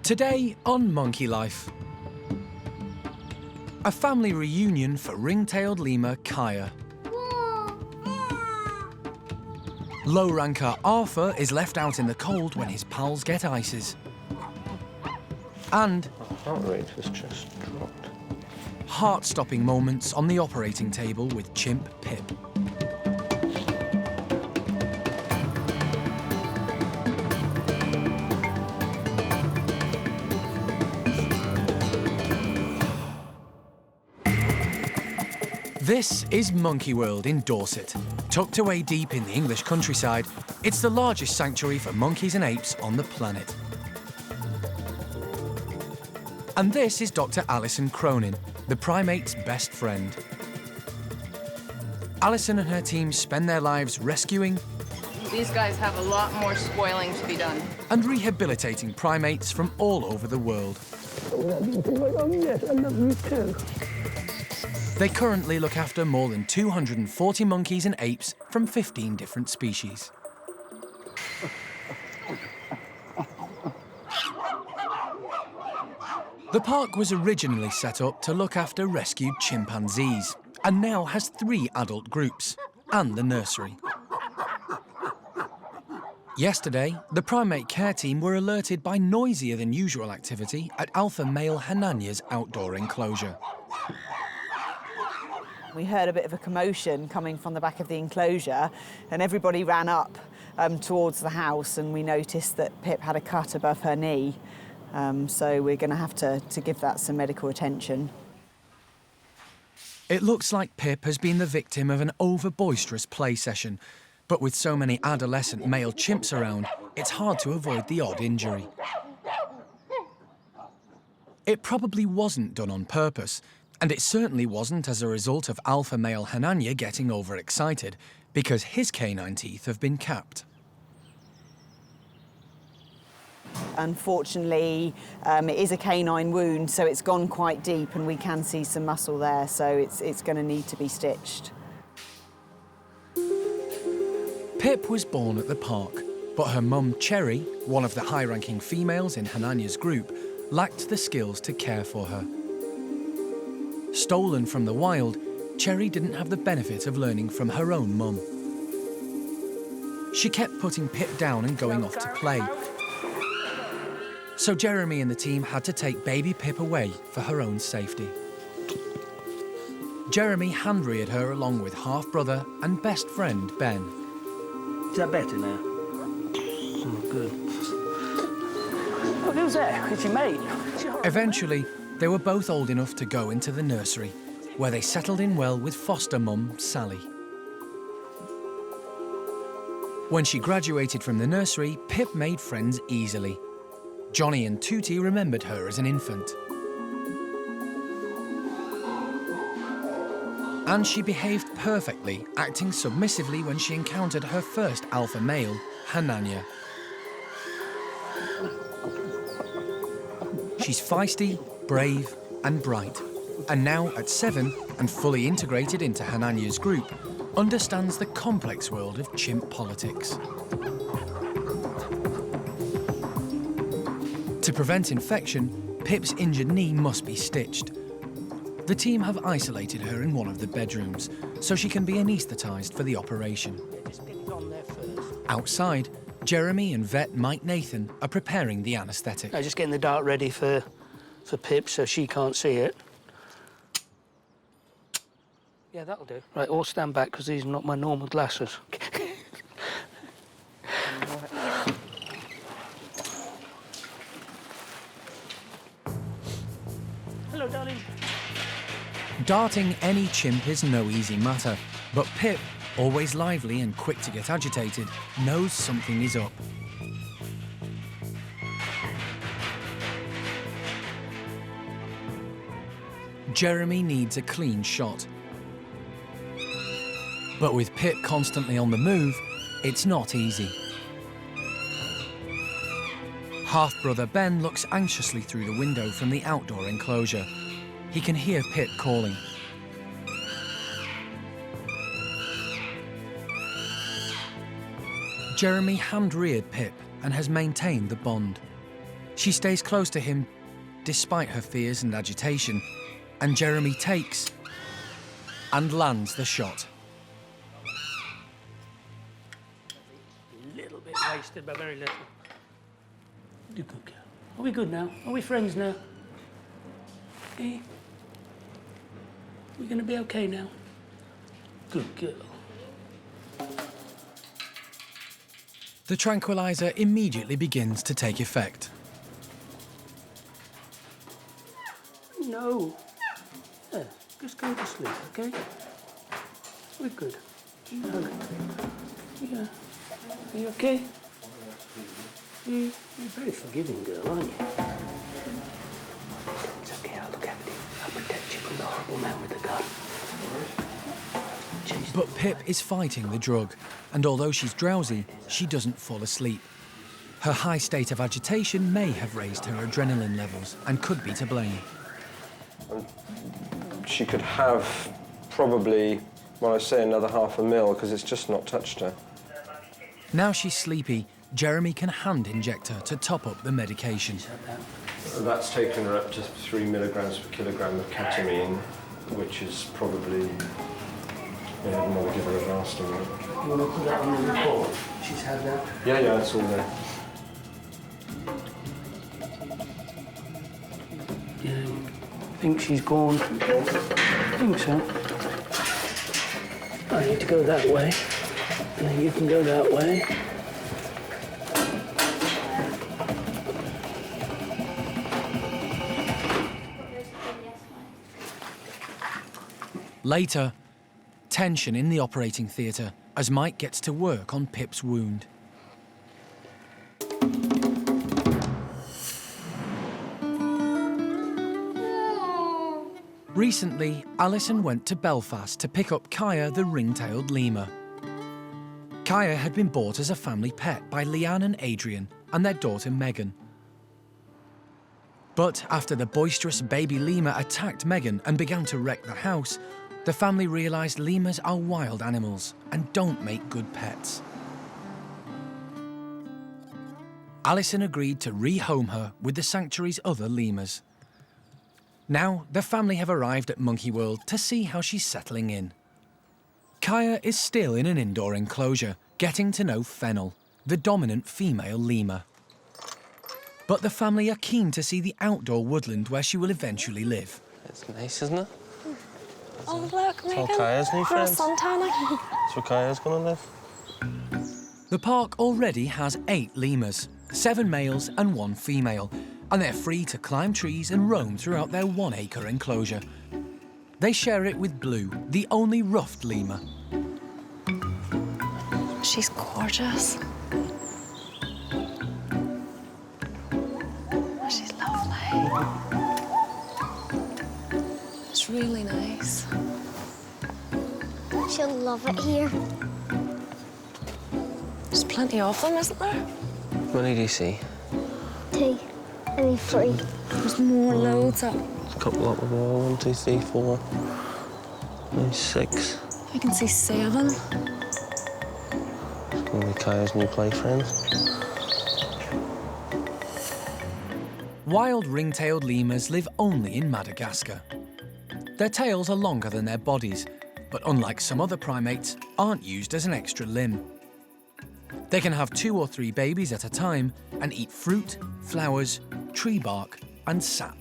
Today on Monkey Life. A family reunion for ring-tailed lemur Kaya. Low-ranker Arthur is left out in the cold when his pals get ices. And My heart rate has just dropped. heart-stopping moments on the operating table with Chimp Pip. This is Monkey World in Dorset. Tucked away deep in the English countryside, it's the largest sanctuary for monkeys and apes on the planet. And this is Dr. Alison Cronin, the primate's best friend. Alison and her team spend their lives rescuing These guys have a lot more spoiling to be done. and rehabilitating primates from all over the world. Oh, yes, I love you too. They currently look after more than 240 monkeys and apes from 15 different species. The park was originally set up to look after rescued chimpanzees and now has 3 adult groups and the nursery. Yesterday, the primate care team were alerted by noisier than usual activity at alpha male Hananya's outdoor enclosure. We heard a bit of a commotion coming from the back of the enclosure and everybody ran up towards the house, and we noticed that Pip had a cut above her knee. So we're going to have to give that some medical attention. It looks like Pip has been the victim of an over-boisterous play session, but with so many adolescent male chimps around, it's hard to avoid the odd injury. It probably wasn't done on purpose, and it certainly wasn't as a result of alpha male Hananya getting overexcited, because his canine teeth have been capped. Unfortunately, it is a canine wound, so it's gone quite deep and we can see some muscle there, so it's going to need to be stitched. Pip was born at the park, but her mum, Cherry, one of the high-ranking females in Hananya's group, lacked the skills to care for her. Stolen from the wild, Cherry didn't have the benefit of learning from her own mum. She kept putting Pip down and going off to play. So Jeremy and the team had to take baby Pip away for her own safety. Jeremy hand-reared her along with half-brother and best friend, Ben. Is that better now? Oh, good. Oh, who's that? It's your mate. Eventually, they were both old enough to go into the nursery, where they settled in well with foster mum, Sally. When she graduated from the nursery, Pip made friends easily. Johnny and Tootie remembered her as an infant. And she behaved perfectly, acting submissively when she encountered her first alpha male, Hananya. She's feisty, brave and bright, and now at 7 and fully integrated into Hananya's group, understands the complex world of chimp politics. To prevent infection, Pip's injured knee must be stitched. The team have isolated her in one of the bedrooms, so she can be anaesthetised for the operation. Outside, Jeremy and vet Mike Nathan are preparing the anaesthetic. Just getting the dart ready for Pip so she can't see it. Yeah, that'll do. Right, all stand back because these are not my normal glasses. Hello, darling. Darting any chimp is no easy matter, but Pip, always lively and quick to get agitated, knows something is up. Jeremy needs a clean shot. But with Pip constantly on the move, it's not easy. Half-brother Ben looks anxiously through the window from the outdoor enclosure. He can hear Pip calling. Jeremy hand-reared Pip and has maintained the bond. She stays close to him despite her fears and agitation, and Jeremy takes and lands the shot. A little bit wasted, but very little. You good girl. Are we good now? Are we friends now? Eh? We're gonna be okay now? Good girl. The tranquilizer immediately begins to take effect. No. Yeah, just go to sleep, okay? We're good. No. Yeah. Are you okay? You're a very forgiving girl, aren't you? It's okay, I'll look after you. I'll protect you from the horrible man with the gun. Jeez. But Pip is fighting the drug, and although she's drowsy, she doesn't fall asleep. Her high state of agitation may have raised her adrenaline levels and could be to blame. She could have probably, well, I say another half a mil, because it's just not touched her. Now she's sleepy, Jeremy can hand inject her to top up the medication. That's taken her up to 3 milligrams per kilogram of ketamine, which is probably, I don't want to give her a vast amount. You want to put that on the report? She's had that? Yeah, it's all there. Yeah, I think she's gone. I think so. I need to go that way. And then you can go that way. Later, tension in the operating theatre as Mike gets to work on Pip's wound. Recently, Alison went to Belfast to pick up Kaya the ring-tailed lemur. Kaya had been bought as a family pet by Leanne and Adrian and their daughter Megan. But after the boisterous baby lemur attacked Megan and began to wreck the house, the family realised lemurs are wild animals and don't make good pets. Alison agreed to rehome her with the sanctuary's other lemurs. Now, the family have arrived at Monkey World to see how she's settling in. Kaya is still in an indoor enclosure, getting to know Fennel, the dominant female lemur. But the family are keen to see the outdoor woodland where she will eventually live. It's nice, isn't it? Oh, look, Megan. It's all Kaya's new For a friends. suntanning. That's where Kaya's gonna live. The park already has 8 lemurs, 7 males and 1 female, and they're free to climb trees and roam throughout their 1-acre enclosure. They share it with Blue, the only ruffed lemur. She's gorgeous. She's lovely. It's really nice. She'll love it here. There's plenty of them, isn't there? How many do you see? 2. I mean 3. There's more loads up. A couple up the wall. 1, 2, 3, 4. Maybe 6. I can see 7. It's gonna be Kaya's new playfriend. Wild ring-tailed lemurs live only in Madagascar. Their tails are longer than their bodies, but unlike some other primates, aren't used as an extra limb. They can have 2 or 3 babies at a time and eat fruit, flowers, tree bark and sap.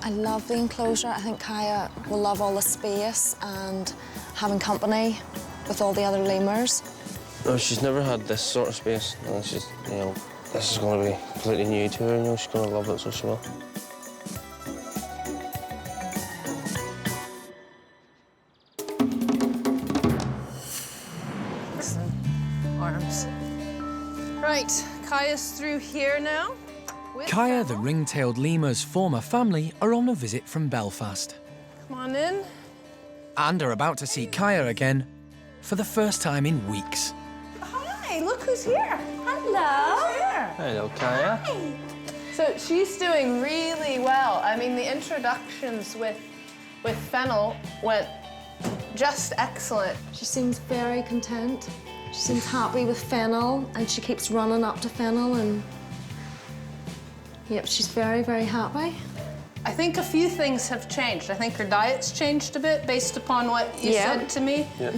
I love the enclosure. I think Kaya will love all the space and having company with all the other lemurs. No, she's never had this sort of space. And she's, this is gonna be completely new to her. She's gonna love it, so she will. Arms. Right, Kaya's through here now. Kaya, the ring-tailed lemur's former family, are on a visit from Belfast Come on in. and are about to see Kaya again for the first time in weeks. Hi, look who's here. Hello. Who's here? Hello, Kaya. So she's doing really well. I mean, the introductions with Fennel went just excellent. She seems very content. She seems happy with Fennel, and she keeps running up to Fennel, and yep, she's very, very happy. I think a few things have changed. I think her diet's changed a bit based upon what you said to me. Yeah.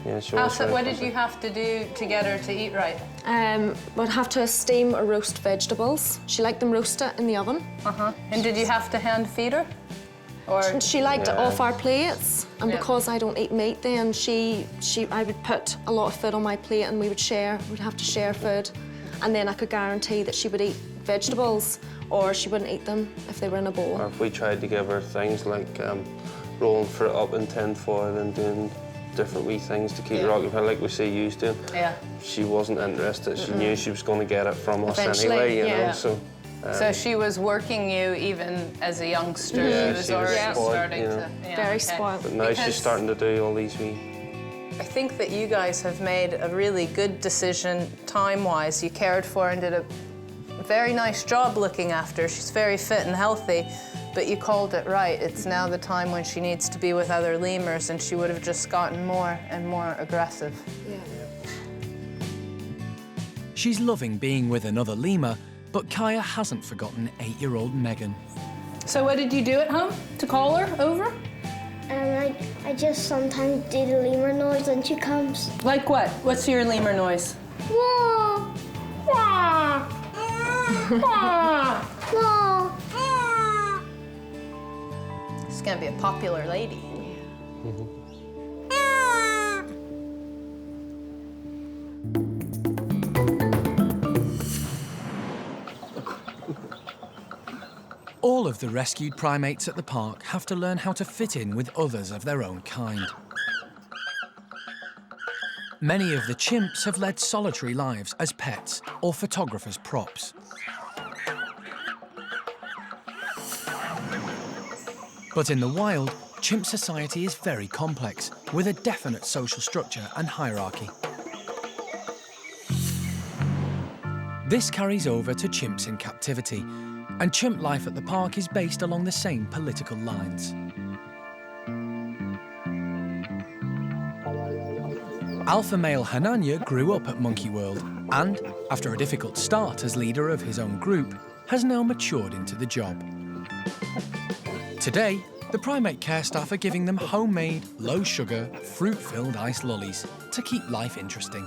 Yeah, she How was very what did content. you have to do to get her to eat right? We'd have to steam or roast vegetables. She liked them roasted in the oven. And did you have to hand feed her? Or She liked it Yeah. off our plates, and Yeah. because I don't eat meat, then I would put a lot of food on my plate, and we would share. We'd have to share food, and then I could guarantee that she would eat vegetables, or she wouldn't eat them if they were in a bowl. Or if we tried to give her things like rolling fruit up in tin foil and doing different wee things to keep her occupied, like we see you doing. Yeah. She wasn't interested. She knew she was going to get it from us Eventually, anyway, you yeah. know. So, So she was working you even as a youngster. Yeah, she was she was already spoiled, starting you know. to. Yeah, Very okay. spoiled. but now Because- she's starting to do all these wee. I think that you guys have made a really good decision time-wise. You cared for her and did a very nice job looking after her. She's very fit and healthy, but you called it right. It's now the time when she needs to be with other lemurs, and she would have just gotten more and more aggressive. Yeah. She's loving being with another lemur, but Kaya hasn't forgotten 8-year-old Megan. So what did you do at home to call her over? I just sometimes do the lemur noise when she comes. Like what? What's your lemur noise? Wah! Wah! Wah! Wah! She's gonna be a popular lady. All of the rescued primates at the park have to learn how to fit in with others of their own kind. Many of the chimps have led solitary lives as pets or photographers' props. But in the wild, chimp society is very complex, with a definite social structure and hierarchy. This carries over to chimps in captivity, and chimp life at the park is based along the same political lines. Alpha male Hananya grew up at Monkey World and, after a difficult start as leader of his own group, has now matured into the job. Today, the primate care staff are giving them homemade, low-sugar, fruit-filled ice lollies to keep life interesting.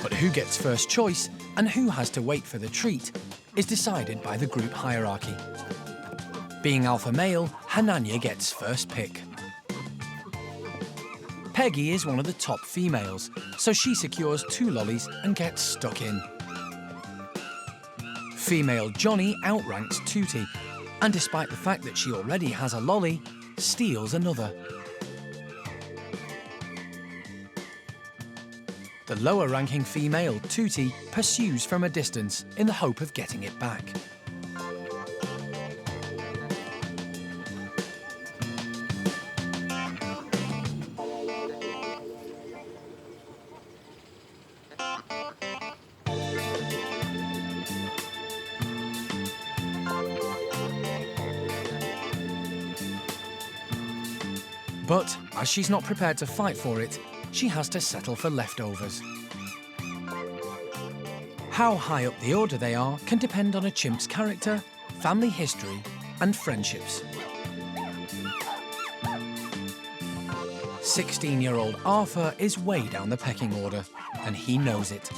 But who gets first choice and who has to wait for the treat is decided by the group hierarchy. Being alpha male, Hananya gets first pick. Peggy is one of the top females, so she secures 2 lollies and gets stuck in. Female Johnny outranks Tootie, and despite the fact that she already has a lolly, steals another. The lower-ranking female, Tootie, pursues from a distance in the hope of getting it back. But as she's not prepared to fight for it, she has to settle for leftovers. How high up the order they are can depend on a chimp's character, family history, and friendships. 16-year-old Arthur is way down the pecking order, and he knows it.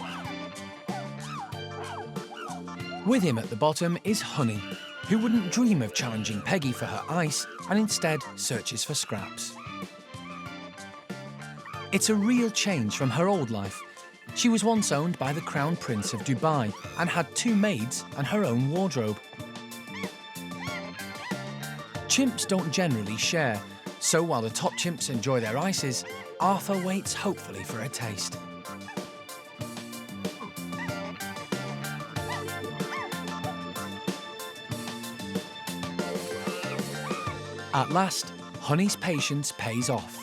With him at the bottom is Honey, who wouldn't dream of challenging Peggy for her ice and instead searches for scraps. It's a real change from her old life. She was once owned by the Crown Prince of Dubai and had 2 maids and her own wardrobe. Chimps don't generally share, so while the top chimps enjoy their ices, Arthur waits hopefully for a taste. At last, Honey's patience pays off.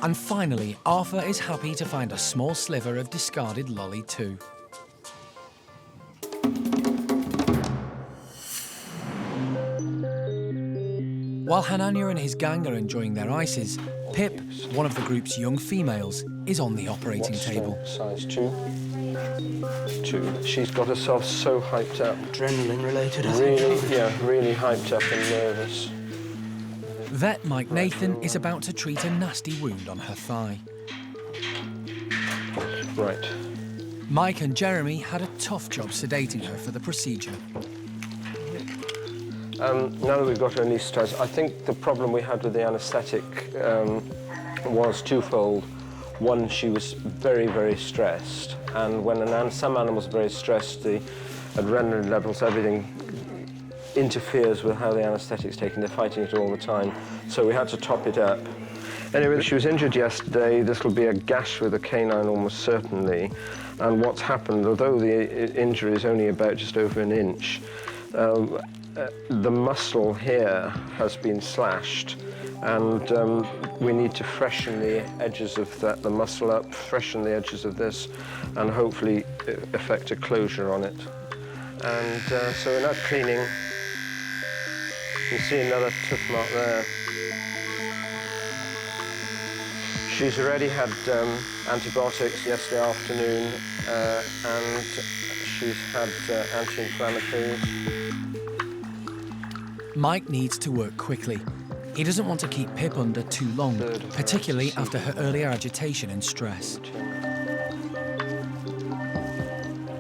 And finally, Arthur is happy to find a small sliver of discarded lolly too. While Hanania and his gang are enjoying their ices, Pip, one of the group's young females, is on the operating table. Size 2. 2. She's got herself so hyped up. Adrenaline related, I Really, think. yeah, really hyped up and nervous. Vet Mike Nathan is about to treat a nasty wound on her thigh. Right. Mike and Jeremy had a tough job sedating her for the procedure. Now that we've got her anaesthetised, I think the problem we had with the anaesthetic was twofold. One, she was very, very stressed, and when some animals are very stressed, the adrenaline levels, everything interferes with how the anaesthetic's taken. They're fighting it all the time, so we had to top it up. Anyway, she was injured yesterday. This will be a gash with a canine almost certainly, and what's happened, although the injury is only about just over an inch, the muscle here has been slashed, and we need to freshen the edges of the muscle up, freshen the edges of this, and hopefully effect a closure on it. And so we're now cleaning. You can see another tooth mark there. She's already had antibiotics yesterday afternoon, and she's had anti-inflammatories. Mike needs to work quickly. He doesn't want to keep Pip under too long, particularly after her earlier agitation and stress.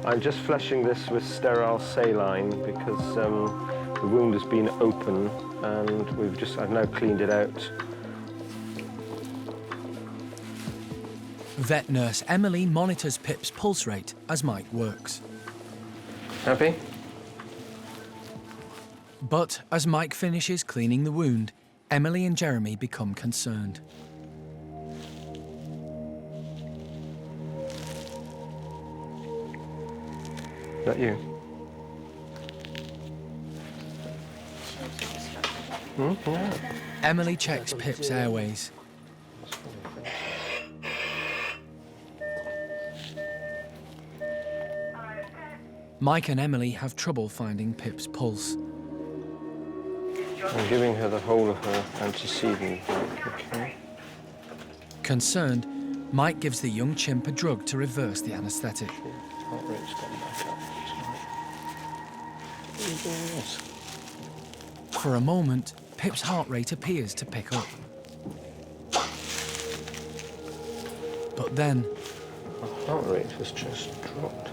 I'm just flushing this with sterile saline because the wound has been open and I've now cleaned it out. Vet nurse Emily monitors Pip's pulse rate as Mike works. Happy? But as Mike finishes cleaning the wound, Emily and Jeremy become concerned. Is that you? Yeah. Emily checks Pip's airways. Mike and Emily have trouble finding Pip's pulse. I'm giving her the whole of her antecedent. Okay. Concerned, Mike gives the young chimp a drug to reverse the anaesthetic. Heart rate's gone back up. What are you doing this? For a moment, Pip's heart rate appears to pick up. But then, My heart rate has just dropped.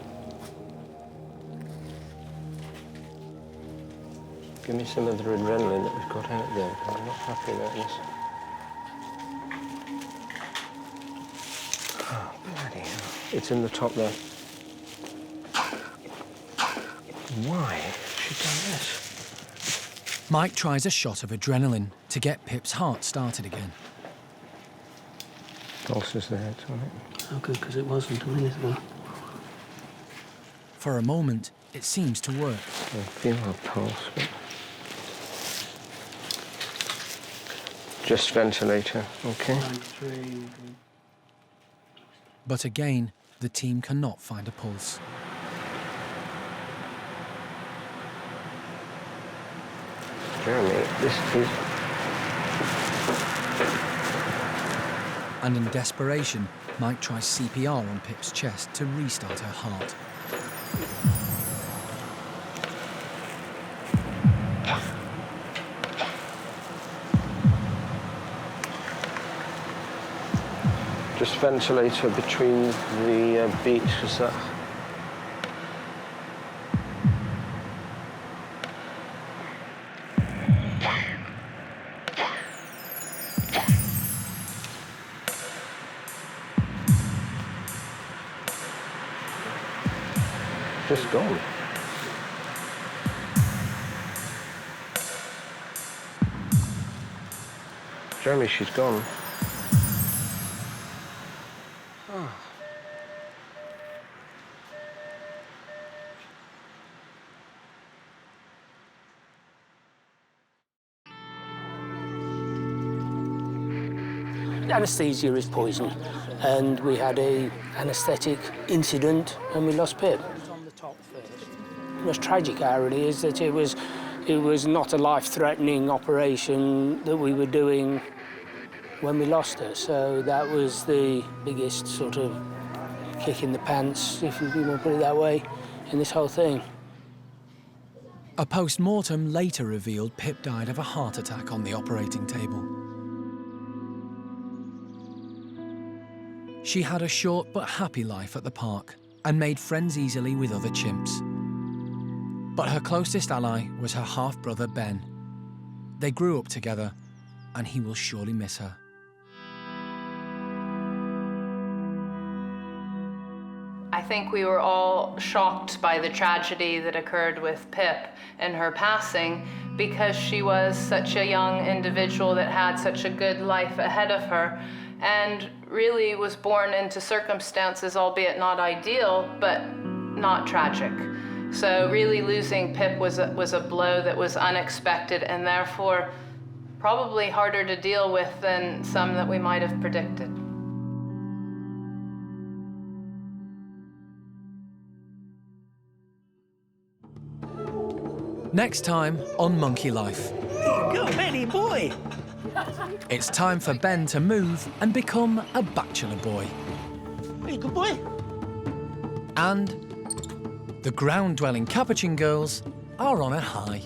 Give me some of the adrenaline that we've got out there. I'm not happy about this. Oh, bloody hell. It's in the top there. Why has she done this? Mike tries a shot of adrenaline to get Pip's heart started again. Pulse is there, it's all right. Oh, good, because it wasn't a minute ago. For a moment, it seems to work. I feel her pulse, but... Just ventilator, okay? But again, the team cannot find a pulse. Jeremy, this is... And in desperation, Mike tries CPR on Pip's chest to restart her heart. Just ventilator between the beats, is that... Just gone. Jeremy, she's gone. Anaesthesia is poison, and we had a anaesthetic incident and we lost Pip. The most tragic irony is that it was not a life-threatening operation that we were doing when we lost her, so that was the biggest sort of kick in the pants, if you want to put it that way, in this whole thing. A post-mortem later revealed Pip died of a heart attack on the operating table. She had a short but happy life at the park and made friends easily with other chimps. But her closest ally was her half-brother Ben. They grew up together, and he will surely miss her. I think we were all shocked by the tragedy that occurred with Pip and her passing, because she was such a young individual that had such a good life ahead of her and really was born into circumstances, albeit not ideal, but not tragic. So really losing Pip was a blow that was unexpected and therefore probably harder to deal with than some that we might have predicted. Next time on Monkey Life. There you go, Benny boy. It's time for Ben to move and become a bachelor boy. Hey, good boy. And the ground-dwelling capuchin girls are on a high.